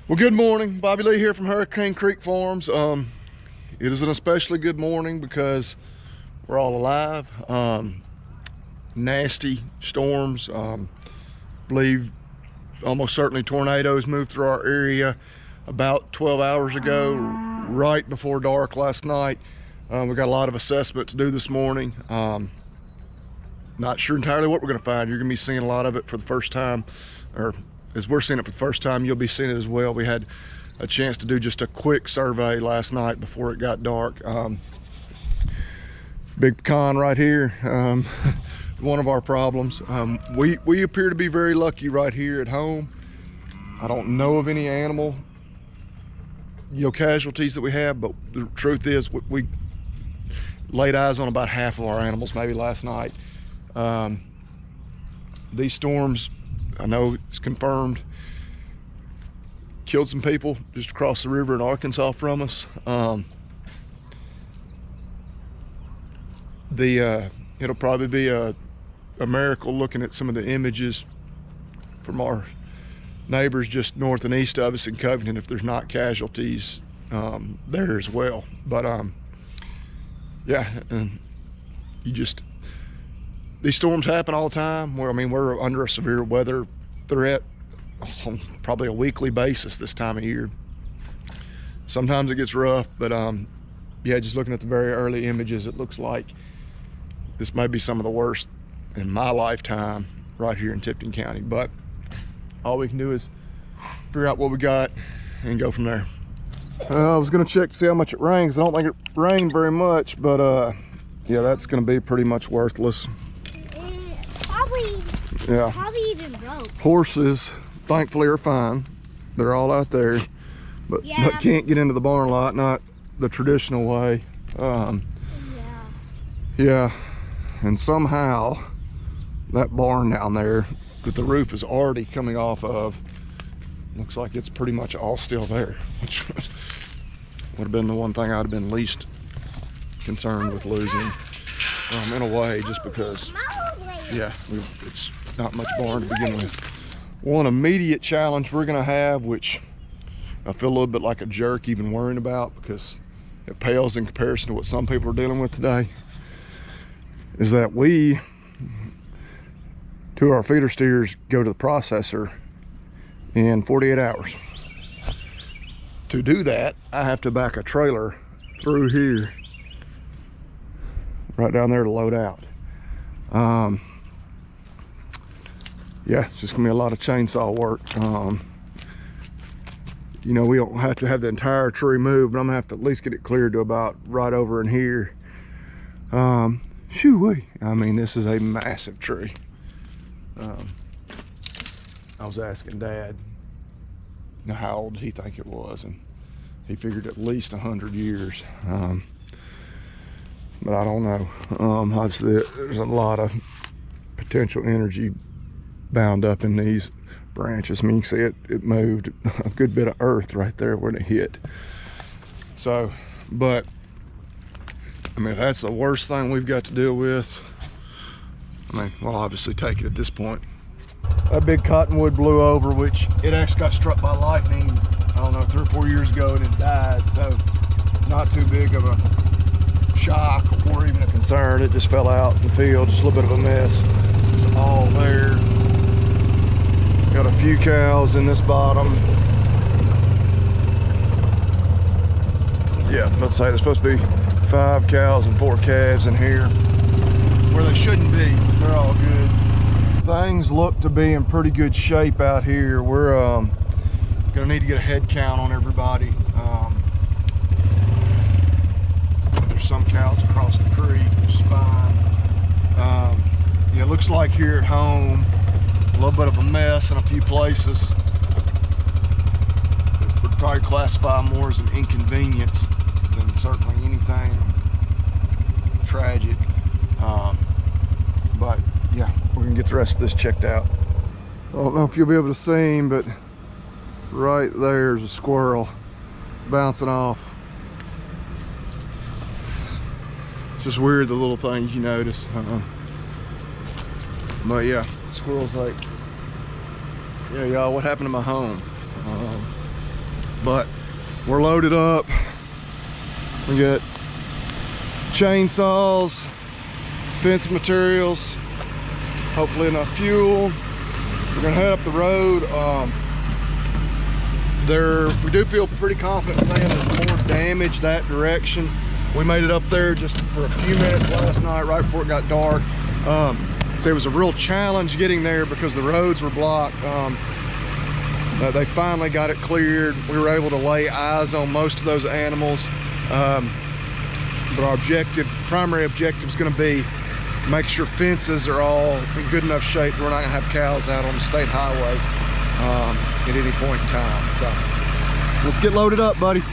Well, good morning. Bobby Lee here from Hurricane Creek Farms. It is an especially good morning because we're all alive. Nasty storms. Believe almost certainly tornadoes moved through our area about 12 hours ago, right before dark last night. We got a lot of assessment to do this morning. Not sure entirely what we're going to find. You're going to be seeing a lot of it for the first time, or as we're seeing it for the first time, you'll be seeing it as well. We had a chance to do just a quick survey last night before it got dark. Big pecan right here, one of our problems. We appear to be very lucky right here at home. I don't know of any animal, casualties that we have, but the truth is we laid eyes on about half of our animals maybe last night. These storms, I know it's confirmed, killed some people just across the river in Arkansas from us. It'll probably be a miracle looking at some of the images from our neighbors just north and east of us in Covington if there's not casualties there as well. But yeah, these storms happen all the time. We're under a severe weather threat on probably a weekly basis this time of year. Sometimes it gets rough, but yeah, just looking at the very early images, it looks like this may be some of the worst in my lifetime right here in Tipton County. But all we can do is figure out what we got and go from there. I was gonna check to see how much it rains. I don't think it rained very much, but yeah, that's gonna be pretty much worthless. Probably even broke. Horses, thankfully, are fine. They're all out there, but can't get into the barn lot, not the traditional way. Yeah, and somehow that barn down there that the roof is already coming off of looks like it's pretty much all still there, which would have been the one thing I'd have been least concerned with losing, in a way, just because, yeah, it's not much barn to begin with. One immediate challenge we're gonna have, which I feel a little bit like a jerk even worrying about because it pales in comparison to what some people are dealing with today, is that we, two of our feeder steers, go to the processor in 48 hours. To do that, I have to back a trailer through here, right down there to load out. Yeah, it's just gonna be a lot of chainsaw work. We don't have to have the entire tree moved, but I'm gonna have to at least get it cleared to about right over in here. Shoo-wee. This is a massive tree. I was asking Dad how old he think it was, and he figured at least 100 years. But I don't know. Obviously there's a lot of potential energy bound up in these branches. You can see it moved a good bit of earth right there when it hit. So, but that's the worst thing we've got to deal with. We'll obviously take it at this point. That big cottonwood blew over, which it actually got struck by lightning, I don't know, 3 or 4 years ago, and it died. So not too big of a shock or even a concern. It just fell out in the field, just a little bit of a mess. It's all there. Got a few cows in this bottom. Yeah, let's say there's supposed to be 5 cows and 4 calves in here where they shouldn't be. They're all good. Things look to be in pretty good shape out here. We're gonna need to get a head count on everybody. There's some cows across the creek, which is fine. Yeah, it looks like here at home, a little bit of a mess in a few places. Would probably classify more as an inconvenience than certainly anything tragic. But yeah, we're gonna get the rest of this checked out. I don't know if you'll be able to see him, but right there's a squirrel bouncing off. It's just weird, the little things you notice. But yeah, squirrels like Yeah, y'all, what happened to my home? But we're loaded up. We got chainsaws, fence materials, hopefully enough fuel. We're gonna head up the road. We do feel pretty confident saying there's more damage that direction. We made it up there just for a few minutes last night, right before it got dark. So it was a real challenge getting there because the roads were blocked. They finally got it cleared. We were able to lay eyes on most of those animals. But our primary objective is going to be make sure fences are all in good enough shape. We're not going to have cows out on the state highway at any point in time. So let's get loaded up, buddy.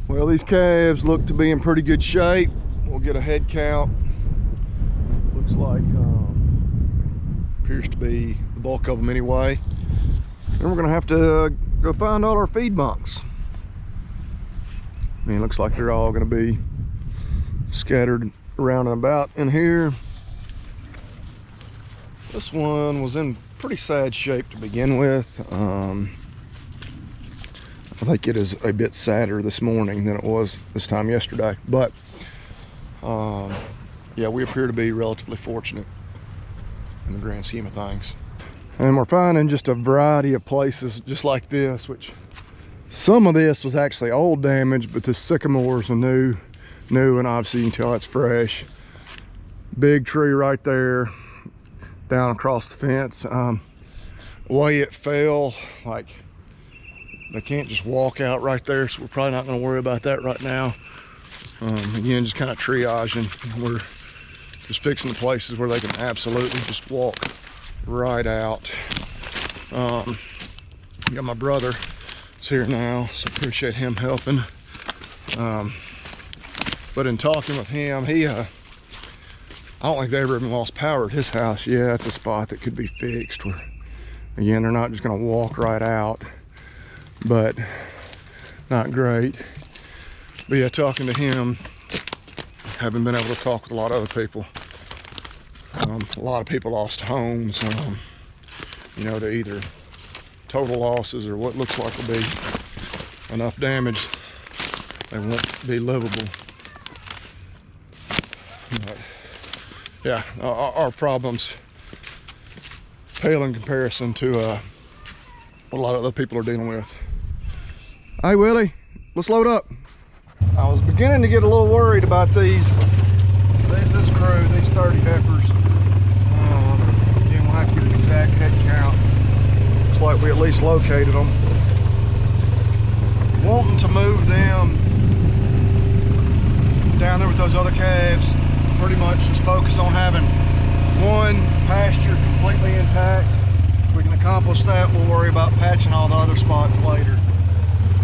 Well, these calves look to be in pretty good shape. We'll get a head count. Looks like appears to be the bulk of them anyway. Then we're gonna have to go find all our feed bunks. I mean, it looks like they're all gonna be scattered around and about in here. This one was in pretty sad shape to begin with. I think it is a bit sadder this morning than it was this time yesterday, but yeah, we appear to be relatively fortunate in the grand scheme of things. And we're finding just a variety of places just like this, which some of this was actually old damage, but the sycamores are new, and obviously you can tell it's fresh. Big tree right there down across the fence. The way it fell, like, they can't just walk out right there, so we're probably not going to worry about that right now. Again, just kind of triaging. We're just fixing the places where they can absolutely just walk right out. Got my brother is here now, so appreciate him helping. But in talking with him, I don't think they ever even lost power at his house. Yeah, it's a spot that could be fixed where, again, they're not just going to walk right out, but not great. But yeah, talking to him, having been able to talk with a lot of other people, a lot of people lost homes, you know, to either total losses or what looks like will be enough damage they won't be livable. But yeah, our problems pale in comparison to what a lot of other people are dealing with. Hey Willie, let's load up. I was beginning to get a little worried about this crew, these 30 heifers. Again, we'll have to get an exact head count. Looks like we at least located them. Wanting to move them down there with those other calves, pretty much just focus on having one pasture completely intact. If we can accomplish that, we'll worry about patching all the other spots later.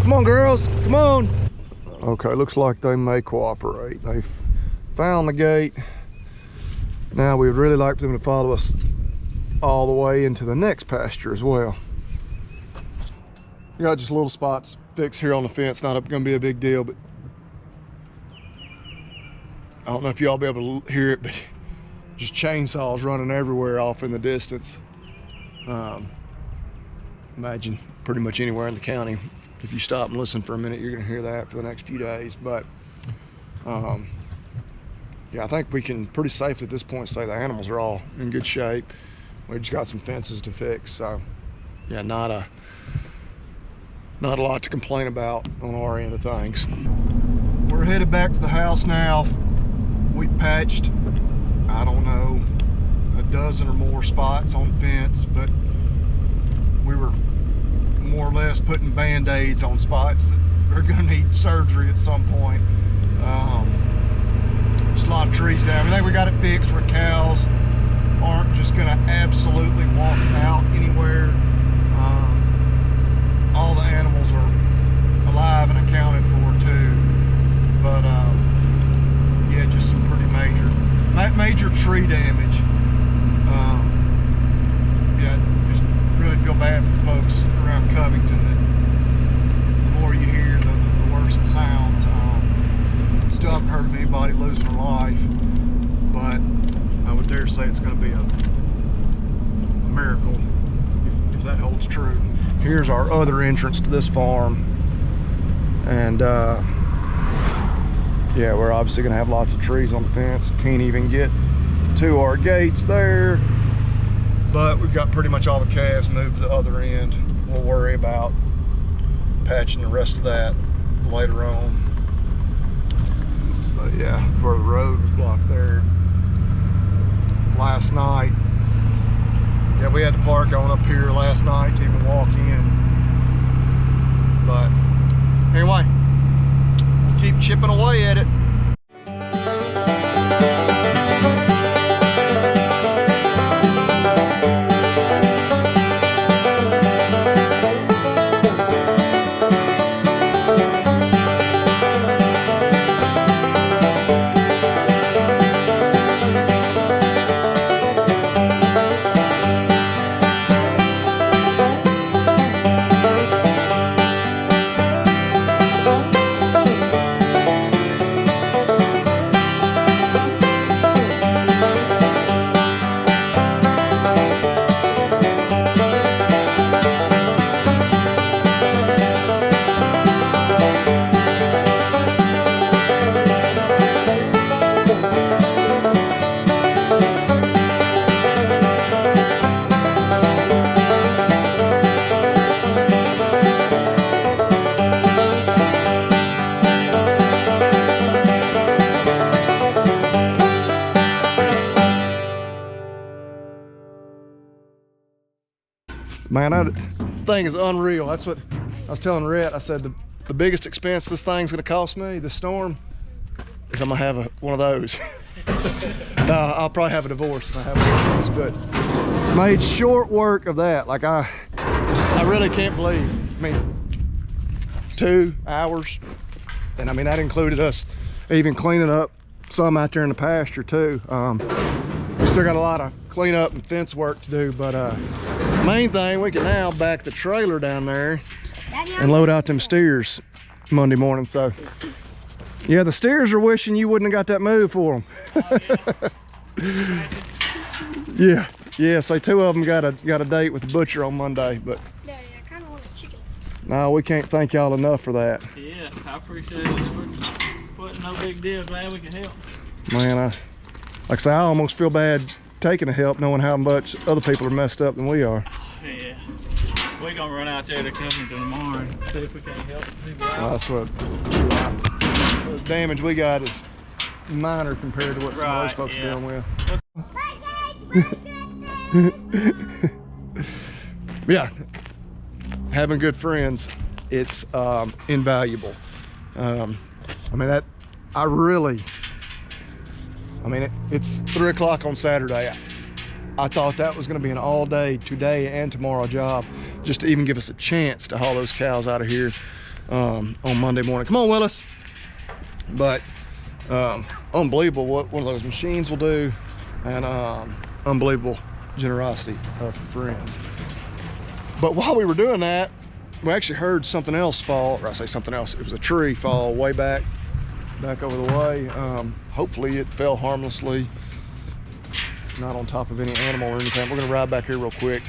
Come on, girls, come on. Okay, looks like they may cooperate. They've found the gate. Now we would really like for them to follow us all the way into the next pasture as well. We got just little spots fixed here on the fence, not gonna be a big deal, but I don't know if y'all be able to hear it, but just chainsaws running everywhere off in the distance. Imagine pretty much anywhere in the county. If you stop and listen for a minute, you're gonna hear that for the next few days. But yeah, I think we can pretty safely at this point say the animals are all in good shape. We just got some fences to fix, so yeah, not a lot to complain about on our end of things. We're headed back to the house now. We patched, I don't know, a dozen or more spots on the fence, but we were more or less putting band-aids on spots that are gonna need surgery at some point. Just a lot of trees down. I think we got it fixed where cows aren't just gonna absolutely walk out anywhere. All the animals are alive and accounted for too. But yeah, just some pretty major tree damage. Yeah, just really feel bad for the folks around Covington. That the more you hear, the worse it sounds. Still haven't heard of anybody losing their life, but I would dare say it's going to be a miracle if that holds true. Here's our other entrance to this farm. And yeah, we're obviously gonna have lots of trees on the fence. Can't even get to our gates there. But we've got pretty much all the calves moved to the other end. We'll worry about patching the rest of that later on. But yeah, where the road was blocked there last night. Yeah, we had to park on up here last night to even walk in. But anyway, we'll keep chipping away at it. Man, that thing is unreal. That's what I was telling Rhett. I said the biggest expense this thing's gonna cost me, the storm, is I'm gonna have one of those. No, I'll probably have a divorce if I have one of those, but made short work of that. Like I really can't believe, I mean, 2 hours. And I mean, that included us even cleaning up some out there in the pasture too. We still got a lot of cleanup and fence work to do, but main thing, we can now back the trailer down there and load out them steers Monday morning. So yeah, the steers are wishing you wouldn't have got that move for them. Yeah, say 2 of them got a date with the butcher on Monday, but Daddy, I kind of want a chicken. no, we can't thank y'all enough for that. Yeah, I appreciate it. But no big deal, glad we can help. Man, like I say, I almost feel bad taking the help knowing how much other people are messed up than we are. Yeah, we're gonna run out there to the company tomorrow and see if we can help people out. Well, that's what the damage we got is minor compared to what some of those folks are dealing with. Yeah, having good friends, it's invaluable. I mean, it's 3 o'clock on Saturday. I thought that was gonna be an all day today and tomorrow job just to even give us a chance to haul those cows out of here on Monday morning. Come on, Willis. But unbelievable what one of those machines will do, and unbelievable generosity of friends. But while we were doing that, we actually heard something else fall, or I say something else, it was a tree fall way back over the way. Hopefully it fell harmlessly, not on top of any animal or anything. We're gonna ride back here real quick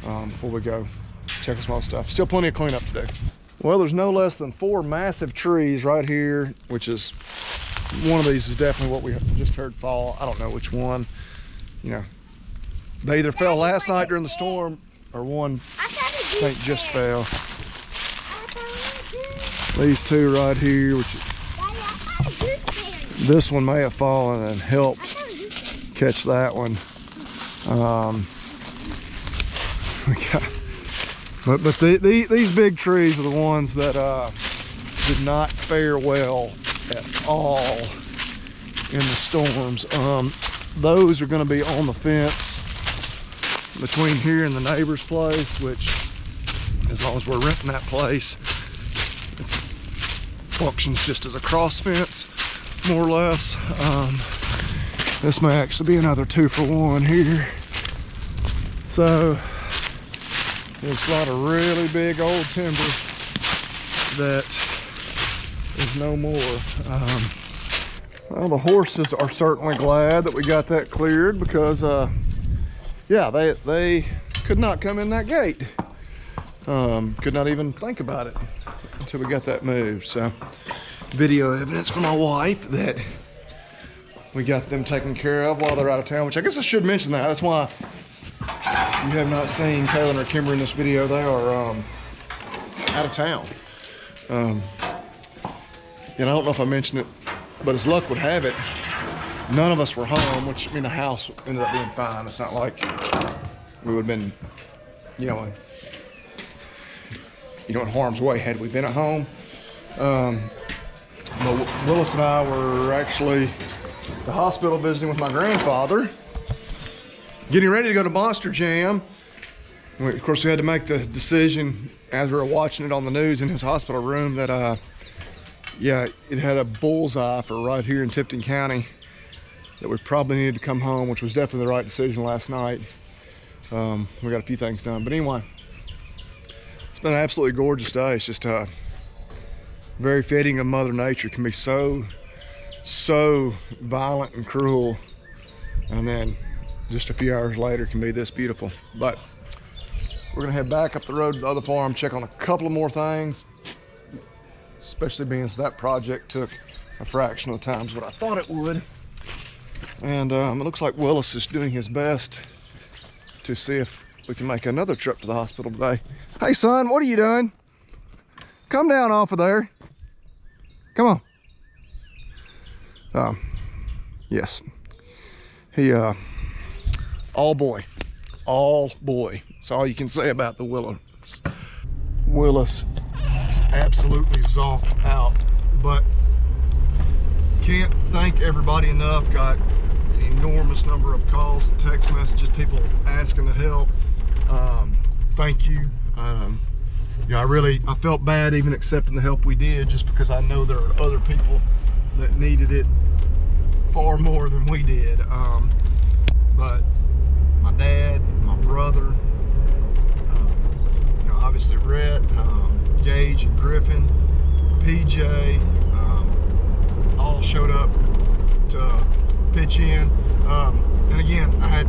before we go check some other stuff. Still plenty of cleanup to do. Well, there's no less than 4 massive trees right here, which is, one of these is definitely what we just heard fall. I don't know which one. You know, they either fell last night during the storm, or one I think just fell. These 2 right here, which this one may have fallen and helped catch that one. But these big trees are the ones that did not fare well at all in the storms. Those are going to be on the fence between here and the neighbor's place, which, as long as we're renting that place, it functions just as a cross fence, more or less. This may actually be another 2-for-1 here. So there's a lot of really big old timber that is no more. Well, the horses are certainly glad that we got that cleared, because yeah, they could not come in that gate. Could not even think about it until we got that moved. So video evidence for my wife that we got them taken care of while they're out of town, which I guess I should mention that. That's why you have not seen Kaylin or Kimber in this video. They are out of town. And I don't know if I mentioned it, but as luck would have it, none of us were home, which, I mean, the house ended up being fine. It's not like we would have been, you know, in harm's way had we been at home. Willis and I were actually at the hospital visiting with my grandfather, getting ready to go to Monster Jam. Of course, we had to make the decision as we were watching it on the news in his hospital room that, yeah, it had a bullseye for right here in Tipton County that we probably needed to come home, which was definitely the right decision last night. We got a few things done, but anyway, it's been an absolutely gorgeous day. It's just very fitting of Mother Nature. Can be so violent and cruel, and then just a few hours later can be this beautiful. But we're gonna head back up the road to the other farm, check on a couple of more things, especially being as that project took a fraction of the time as what I thought it would. And it looks like Willis is doing his best to see if we can make another trip to the hospital today. Hey son, what are you doing? Come down off of there. Come on. Yes. He, all boy. That's all you can say about the Willis. Willis is absolutely zonked out, but can't thank everybody enough. Got an enormous number of calls and text messages, people asking to help. Thank you. You know, I felt bad even accepting the help we did, just because I know there are other people that needed it far more than we did. But my dad, my brother, you know, obviously Rhett, Gage and Griffin, PJ, all showed up to pitch in. And again, I had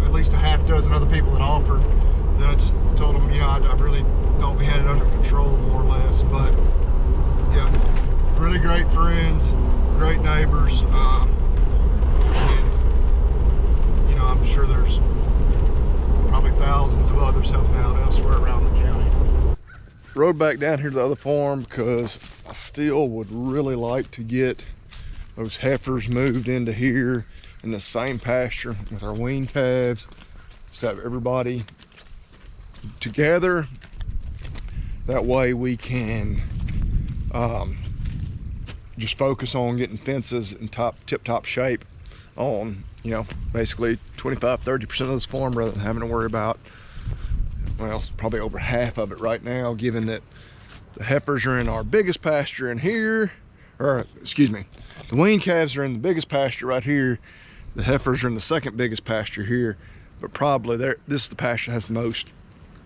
at least a half dozen other people that offered, that I just told them, you know, I really thought we had it under control, more or less. But yeah, really great friends, great neighbors, and you know, I'm sure there's probably thousands of others helping out elsewhere around the county. Rode back down here to the other farm because I still would really like to get those heifers moved into here in the same pasture with our wean calves, just have everybody together. That way we can just focus on getting fences in tip-top shape on, you know, basically 25-30% of this farm, rather than having to worry about, well, probably over half of it right now, given that the heifers are in our biggest pasture in here, or excuse me, the wean calves are in the biggest pasture right here. The heifers are in the second biggest pasture here, but probably this is the pasture that has the most,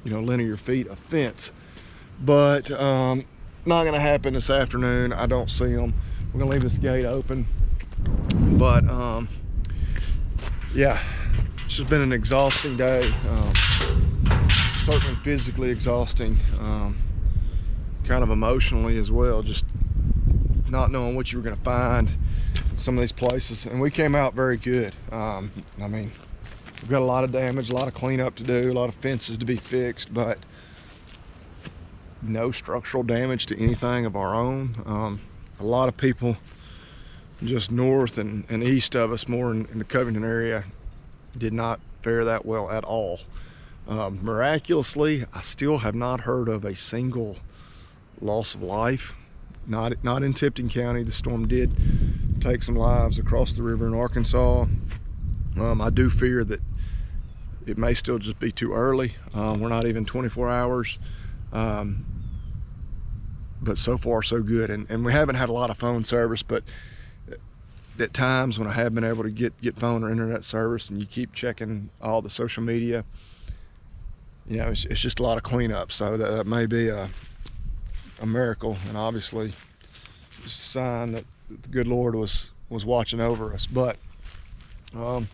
you know, linear feet of fence. But not gonna happen this afternoon. I don't see them. We're gonna leave this gate open. But yeah, it's just been an exhausting day. Certainly physically exhausting, kind of emotionally as well, just not knowing what you were gonna find in some of these places. And we came out very good. I mean, we've got a lot of damage, a lot of cleanup to do, a lot of fences to be fixed, but no structural damage to anything of our own. A lot of people just north and east of us, more in the Covington area, did not fare that well at all. Miraculously, I still have not heard of a single loss of life. Not in Tipton County. The storm did take some lives across the river in Arkansas. I do fear that it may still just be too early. We're not even 24 hours. But so far so good, and we haven't had a lot of phone service, but at times when I have been able to get phone or internet service, and you keep checking all the social media, you know, it's just a lot of cleanup. So that may be a miracle, and obviously it's a sign that the good Lord was watching over us. But an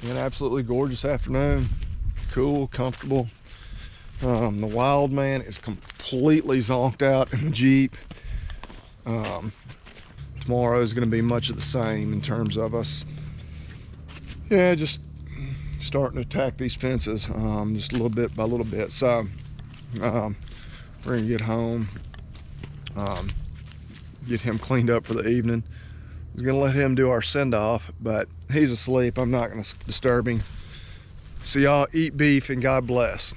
absolutely gorgeous afternoon, cool, comfortable. The wild man is completely zonked out in the Jeep. Tomorrow is going to be much of the same in terms of us, yeah, just starting to attack these fences, just a little bit by little bit. So we're going to get home, get him cleaned up for the evening. I was going to let him do our send-off, but he's asleep. I'm not going to disturb him. So y'all eat beef and God bless.